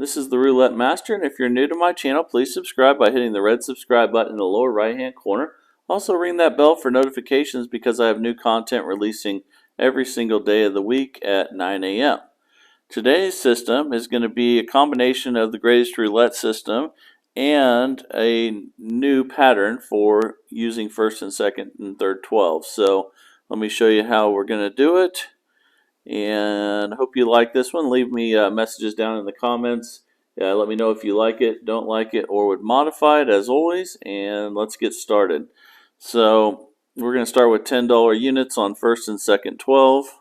This is the Roulette Master, and if you're new to my channel, please subscribe by hitting the red subscribe button in the lower right hand corner. Also ring that bell for notifications because I have new content releasing every single day of the week at 9 a.m. Today's system is going to be a combination of the greatest roulette system and a new pattern for using first and second and third 12. So let me show you how we're going to do it. And I hope you like this one. Leave me messages down in the comments. Let me know if you like it, don't like it, or would modify it as always. And let's get started. So we're going to start with $10 units on first and second 12.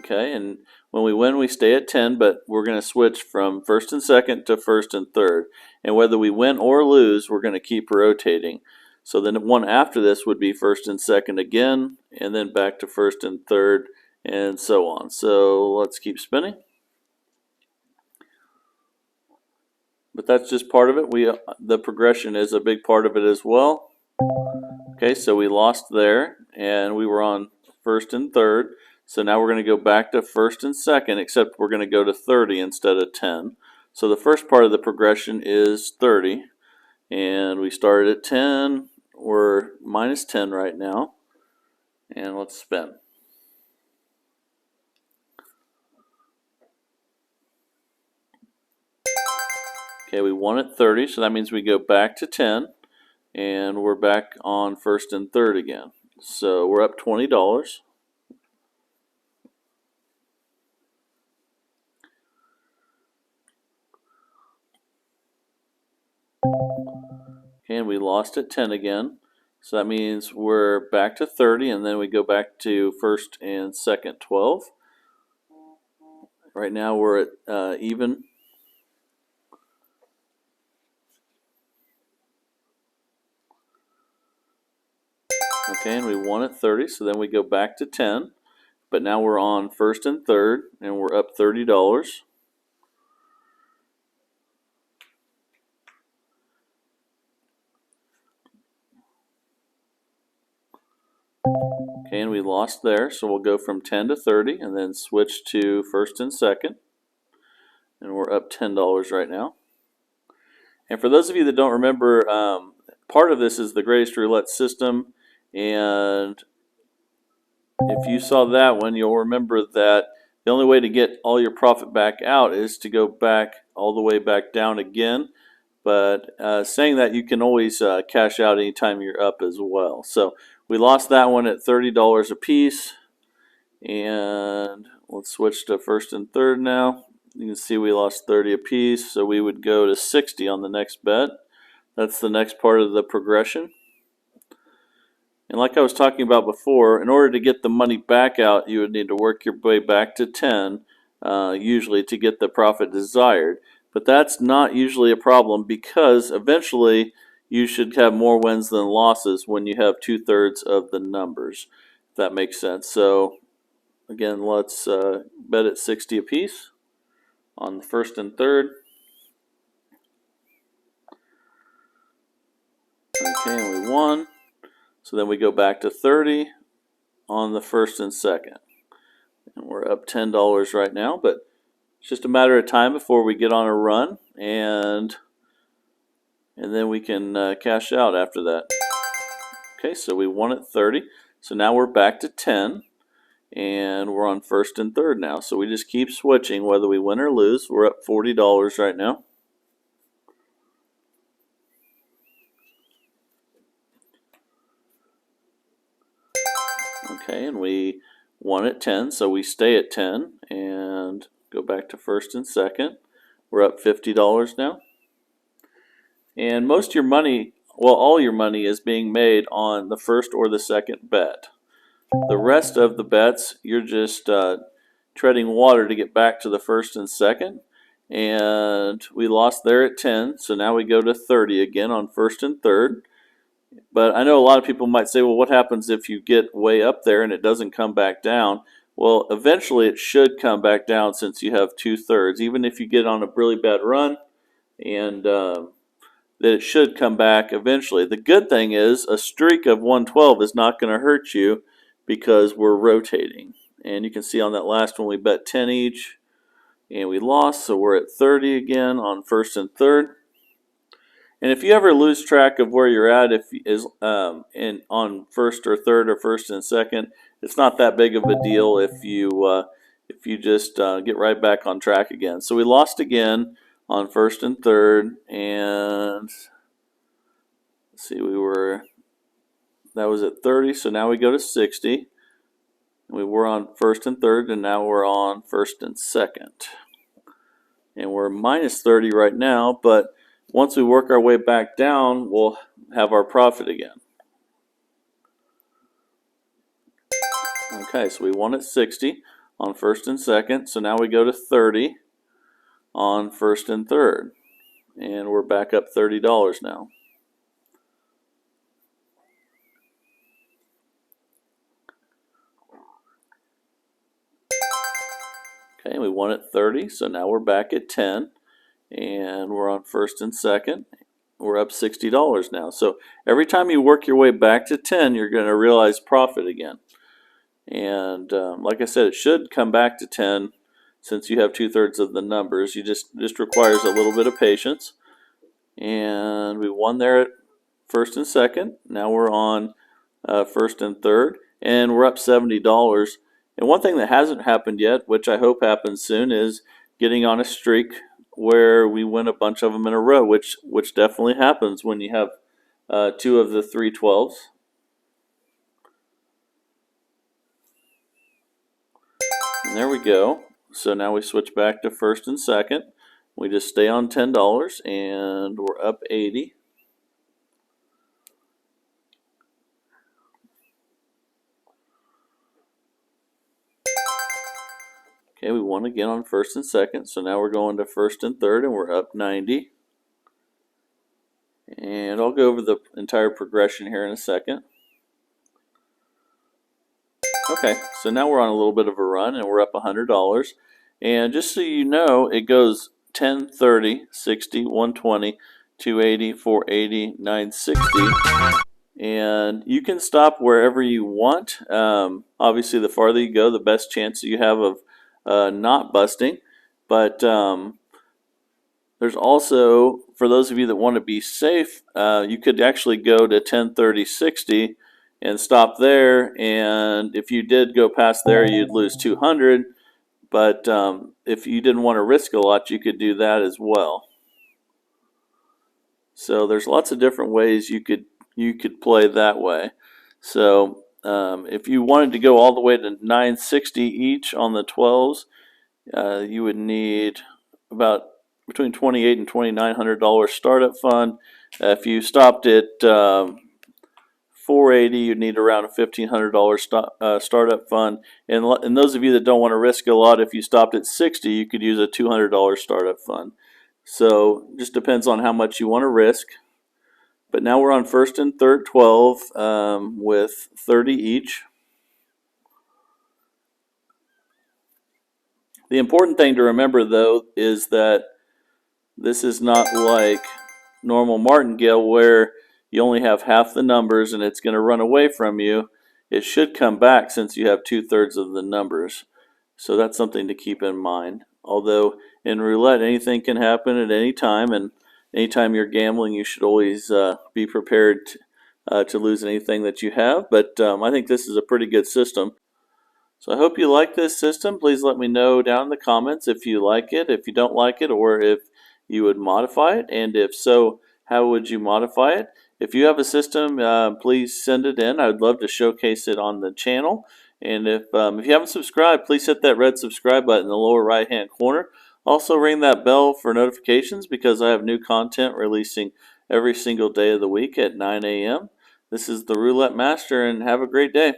Okay, and when we win, we stay at 10, but we're going to switch from first and second to first and third. And whether we win or lose, we're going to keep rotating. So then one after this would be first and second again, and then back to first and third, and so on. So let's keep spinning. But that's just part of it. The progression is a big part of it as well. Okay, so we lost there, and we were on first and third. So now we're going to go back to first and second, except we're going to go to 30 instead of 10. So the first part of the progression is 30. And we started at 10. We're minus 10 right now. And let's spin. Okay, we won at 30, so that means we go back to 10. And we're back on first and third again. So we're up $20. And we lost at 10 again. So that means we're back to 30, and then we go back to first and second 12. Right now we're at even. Okay, and we won at 30, so then we go back to 10. But now we're on first and third, and we're up $30. Okay, and we lost there, so we'll go from 10 to 30 and then switch to first and second. And we're up $10 right now. And for those of you that don't remember, part of this is the greatest roulette system. And if you saw that one, you'll remember that the only way to get all your profit back out is to go back all the way back down again. But saying that, you can always cash out anytime you're up as well. So we lost that one at $30 a piece. And let's switch to first and third now. You can see we lost 30 a piece, so we would go to 60 on the next bet. That's the next part of the progression. And like I was talking about before, in order to get the money back out, you would need to work your way back to 10, usually to get the profit desired. But that's not usually a problem because eventually you should have more wins than losses when you have 2/3 of the numbers, if that makes sense. So again, let's bet at 60 apiece on the first and third. Okay, and we won. So then we go back to 30 on the first and second. And we're up $10 right now, but it's just a matter of time before we get on a run, and then we can cash out after that. Okay, so we won at 30. So now we're back to 10, and we're on first and third now. So we just keep switching whether we win or lose. We're up $40 right now. Okay, and we won at 10, so we stay at 10 and go back to first and second. We're up $50 now. And most of your money, well, all your money is being made on the first or the second bet. The rest of the bets, you're just treading water to get back to the first and second. And we lost there at 10, so now we go to 30 again on first and third. But I know a lot of people might say, well, what happens if you get way up there and it doesn't come back down? Well, eventually it should come back down since you have 2/3. Even if you get on a really bad run and that it should come back eventually. The good thing is a streak of 112 is not going to hurt you because we're rotating. And you can see on that last one we bet 10 each and we lost, so we're at 30 again on first and third. And if you ever lose track of where you're at, on first or third or first and second, it's not that big of a deal if you just get right back on track again. So we lost again on first and third, and let's see, that was at 30, so now we go to 60. We were on first and third, and now we're on first and second. And we're minus 30 right now, but once we work our way back down, we'll have our profit again. Okay, so we won at 60 on first and second, so now we go to 30 on first and third. And we're back up $30 now. Okay, we won at 30, so now we're back at 10, and we're on first and second. We're up $60 now. So every time you work your way back to 10, you're going to realize profit again. And like I said, it should come back to 10 since you have 2/3 of the numbers. You just requires a little bit of patience. And we won there at first and second. Now we're on first and third, and we're up $70. And one thing that hasn't happened yet, which I hope happens soon, is getting on a streak where we win a bunch of them in a row, which definitely happens when you have 2 of the 3 12s. And there we go. So now we switch back to first and second. We just stay on $10, and we're up 80. Okay, we won again on first and second, so now we're going to first and third, and we're up 90. And I'll go over the entire progression here in a second. Okay, so now we're on a little bit of a run, and we're up $100. And just so you know, it goes 10, 30, 60, 120, 280, 480, 960. And you can stop wherever you want. Obviously, the farther you go, the best chance you have of not busting. But there's also, for those of you that want to be safe, you could actually go to 10, 30, 60 and stop there. And if you did go past there, you'd lose 200. But if you didn't want to risk a lot, you could do that as well. So there's lots of different ways you could play that way. So if you wanted to go all the way to 960 each on the 12s, you would need about between $2,800 and $2,900 startup fund. If you stopped at 480, you'd need around a $1,500 startup fund. And those of you that don't want to risk a lot, if you stopped at 60, you could use a $200 startup fund. So just depends on how much you want to risk. But now we're on first and third 12 with 30 each. The important thing to remember, though, is that this is not like normal martingale where you only have half the numbers and it's going to run away from you. It should come back since you have 2/3 of the numbers. So that's something to keep in mind. Although in roulette, anything can happen at any time, and anytime you're gambling, you should always be prepared to lose anything that you have. But I think this is a pretty good system. So I hope you like this system. Please let me know down in the comments if you like it, if you don't like it, or if you would modify it. And if so, how would you modify it? If you have a system, please send it in. I would love to showcase it on the channel. And if you haven't subscribed, please hit that red subscribe button in the lower right-hand corner. Also ring that bell for notifications because I have new content releasing every single day of the week at 9 a.m. This is the Roulette Master, and have a great day.